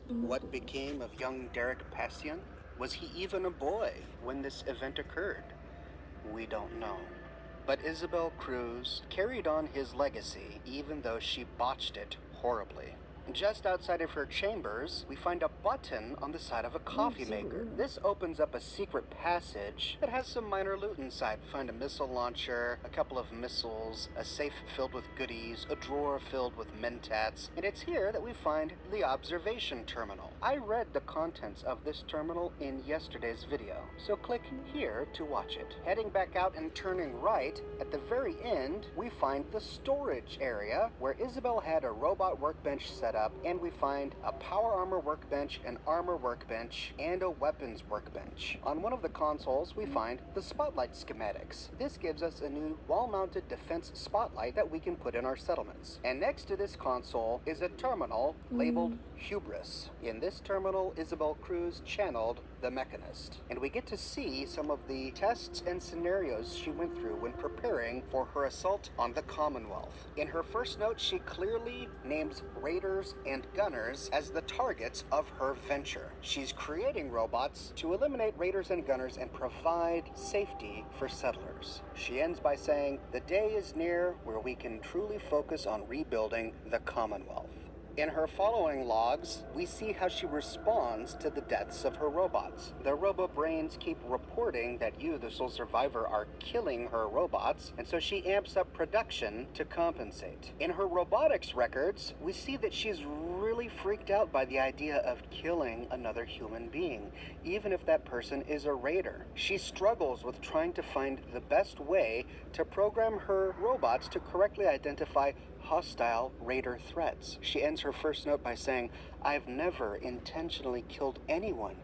What became of young Derek Passian? Was he even a boy when this event occurred? We don't know. But Isabel Cruz carried on his legacy even though she botched it horribly. Just outside of her chambers, we find a button on the side of a coffee maker. This opens up a secret passage that has some minor loot inside. We find a missile launcher, a couple of missiles, a safe filled with goodies, a drawer filled with mentats, and it's here that we find the observation terminal. I read the contents of this terminal in yesterday's video, so click here to watch it. Heading back out and turning right, at the very end, we find the storage area where Isabel had a robot workbench set up, and we find a power armor workbench, an armor workbench, and a weapons workbench. On one of the consoles, we find the spotlight schematics. This gives us a new wall-mounted defense spotlight that we can put in our settlements. And next to this console is a terminal labeled Hubris. In this terminal, Isabel Cruz channeled the Mechanist, and we get to see some of the tests and scenarios she went through when preparing for her assault on the Commonwealth. In her first note, she clearly names raiders and gunners as the targets of her venture. She's creating robots to eliminate raiders and gunners and provide safety for settlers. She ends by saying, "The day is near where we can truly focus on rebuilding the Commonwealth." In her following logs, we see how she responds to the deaths of her robots. The robo-brains keep reporting that you, the sole survivor, are killing her robots, and so she amps up production to compensate. In her robotics records, we see that she's really freaked out by the idea of killing another human being, even if that person is a raider. She struggles with trying to find the best way to program her robots to correctly identify hostile raider threats. She ends her first note by saying, "I've never intentionally killed anyone,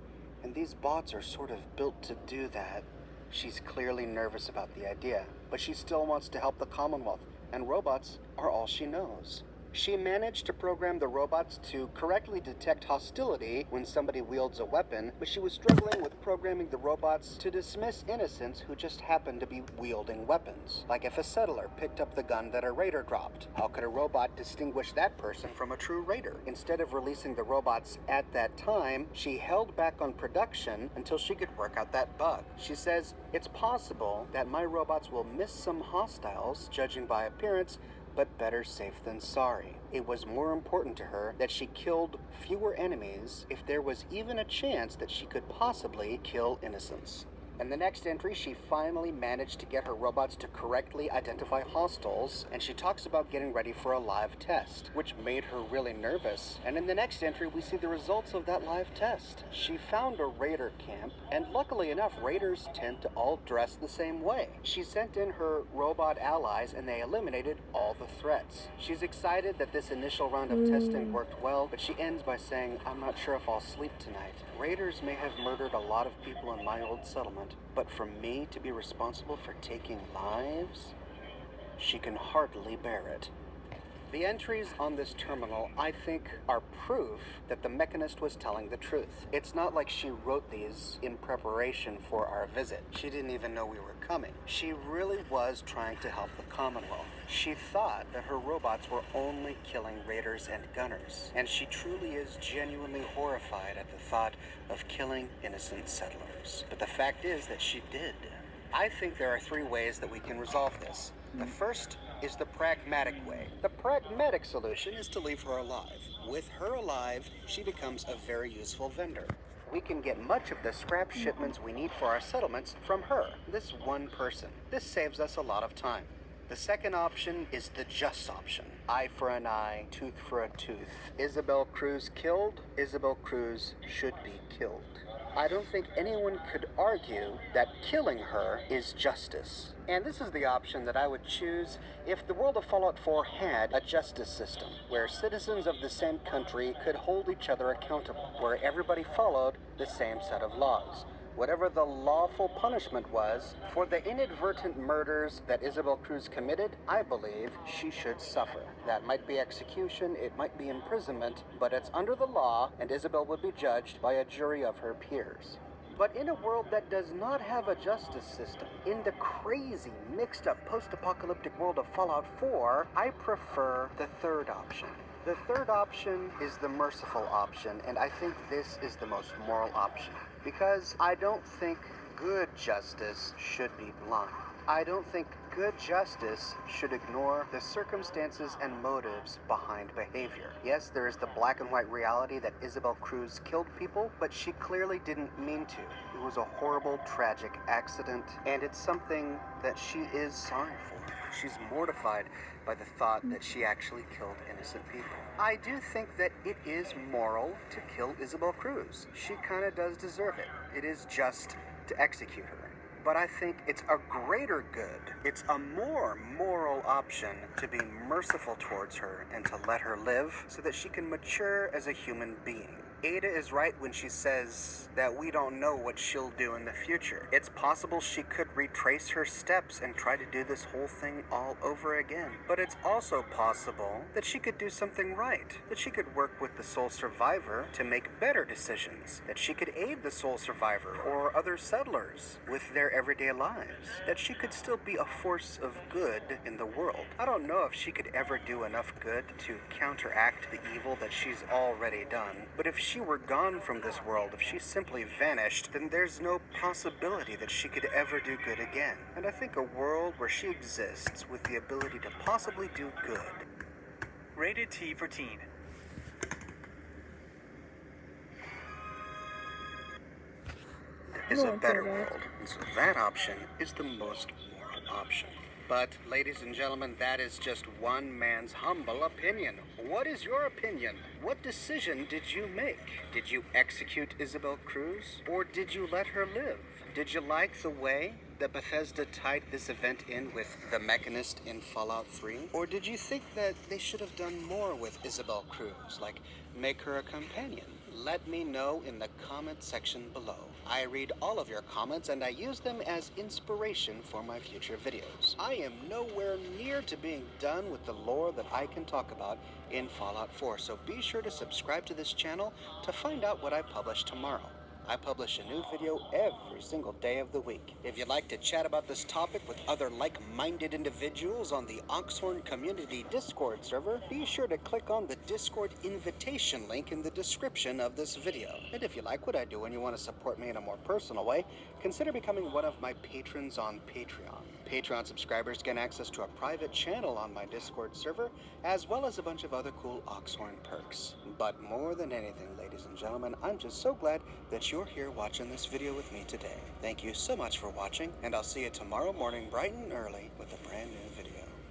and these bots are sort of built to do that." She's clearly nervous about the idea, but she still wants to help the Commonwealth, and robots are all she knows. She managed to program the robots to correctly detect hostility when somebody wields a weapon, but she was struggling with programming the robots to dismiss innocents who just happened to be wielding weapons. Like if a settler picked up the gun that a raider dropped, how could a robot distinguish that person from a true raider? Instead of releasing the robots at that time, she held back on production until she could work out that bug. She says, "It's possible that my robots will miss some hostiles, judging by appearance, but better safe than sorry." It was more important to her that she killed fewer enemies if there was even a chance that she could possibly kill innocents. In the next entry, she finally managed to get her robots to correctly identify hostiles, and she talks about getting ready for a live test, which made her really nervous. And in the next entry, we see the results of that live test. She found a raider camp, and luckily enough, raiders tend to all dress the same way. She sent in her robot allies, and they eliminated all the threats. She's excited that this initial round of testing worked well, but she ends by saying, "I'm not sure if I'll sleep tonight. Raiders may have murdered a lot of people in my old settlement, but for me to be responsible for taking lives, she can hardly bear it." The entries on this terminal, I think, are proof that the Mechanist was telling the truth. It's not like she wrote these in preparation for our visit. She didn't even know we were coming. She really was trying to help the Commonwealth. She thought that her robots were only killing raiders and gunners, and she truly is genuinely horrified at the thought of killing innocent settlers. But the fact is that she did. I think there are three ways that we can resolve this. The first is the pragmatic way. The pragmatic solution is to leave her alive. With her alive, she becomes a very useful vendor. We can get much of the scrap shipments we need for our settlements from her, this one person. This saves us a lot of time. The second option is the just option. Eye for an eye, tooth for a tooth. Isabel Cruz killed, Isabel Cruz should be killed. I don't think anyone could argue that killing her is justice. And this is the option that I would choose if the world of Fallout 4 had a justice system, where citizens of the same country could hold each other accountable, where everybody followed the same set of laws. Whatever the lawful punishment was for the inadvertent murders that Isabel Cruz committed, I believe she should suffer. That might be execution, it might be imprisonment, but it's under the law, and Isabel would be judged by a jury of her peers. But in a world that does not have a justice system, in the crazy, mixed-up post-apocalyptic world of Fallout 4, I prefer the third option. The third option is the merciful option, and I think this is the most moral option. Because I don't think good justice should be blind. I don't think good justice should ignore the circumstances and motives behind behavior. Yes, there is the black and white reality that Isabel Cruz killed people, but she clearly didn't mean to. It was a horrible, tragic accident, and it's something that she is sorry for. She's mortified by the thought that she actually killed innocent people. I do think that it is moral to kill Isabel Cruz. She kind of does deserve it. It is just to execute her. But I think it's a greater good. It's a more moral option to be merciful towards her and to let her live so that she can mature as a human being. Ada is right when she says that we don't know what she'll do in the future. It's possible she could retrace her steps and try to do this whole thing all over again. But it's also possible that she could do something right, that she could work with the sole survivor to make better decisions, that she could aid the sole survivor or other settlers with their everyday lives, that she could still be a force of good in the world. I don't know if she could ever do enough good to counteract the evil that she's already done, but if she were gone from this world, if she simply vanished, then there's no possibility that she could ever do good again. And I think a world where she exists with the ability to possibly do good. Rated T for teen. Is a better world. And so that option is the most moral option. But, ladies and gentlemen, that is just one man's humble opinion. What is your opinion? What decision did you make? Did you execute Isabel Cruz? Or did you let her live? Did you like the way that Bethesda tied this event in with the Mechanist in Fallout 3? Or did you think that they should have done more with Isabel Cruz, like make her a companion? Let me know in the comment section below. I read all of your comments and I use them as inspiration for my future videos. I am nowhere near to being done with the lore that I can talk about in Fallout 4, so be sure to subscribe to this channel to find out what I publish tomorrow. I publish a new video every single day of the week. If you'd like to chat about this topic with other like-minded individuals on the Oxhorn Community Discord server, be sure to click on the Discord invitation link in the description of this video. And if you like what I do and you want to support me in a more personal way, consider becoming one of my patrons on Patreon. Patreon subscribers get access to a private channel on my Discord server, as well as a bunch of other cool Oxhorn perks. But more than anything, ladies and gentlemen, I'm just so glad that you're here watching this video with me today. Thank you so much for watching, and I'll see you tomorrow morning bright and early with a brand new